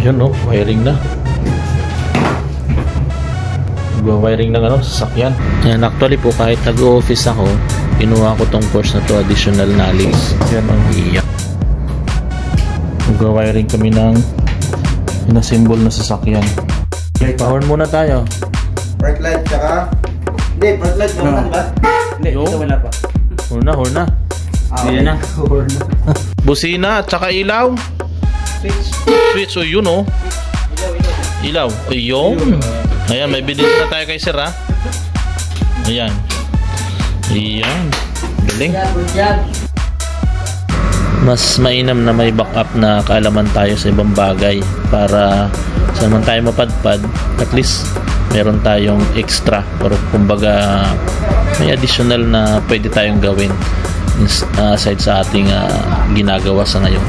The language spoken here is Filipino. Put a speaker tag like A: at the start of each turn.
A: Yun no, wiring na. Wiring ng sasakyan. And actually po, kahit nag-office ako, kinuha ko tong course na to, additional knowledge. Yan ang iyak. Mag-wiring kami ng symbol na sasakyan. Power muna tayo.
B: Brake light tsaka... Hindi, brake light na muna, diba?
C: Hindi, ito wala pa.
A: Horna.
C: Hindi na.
A: Busina at saka ilaw. Switch, so yun oh. Ilaw. Ayun. Ayan, may bilis na tayo kay sir ha. Ayan. Galing. Mas mainam na may backup na kaalaman tayo sa ibang bagay para sa naman tayo mapadpad, at least meron tayong extra, pero kumbaga may additional na pwede tayong gawin aside sa ating ginagawa sa ngayon.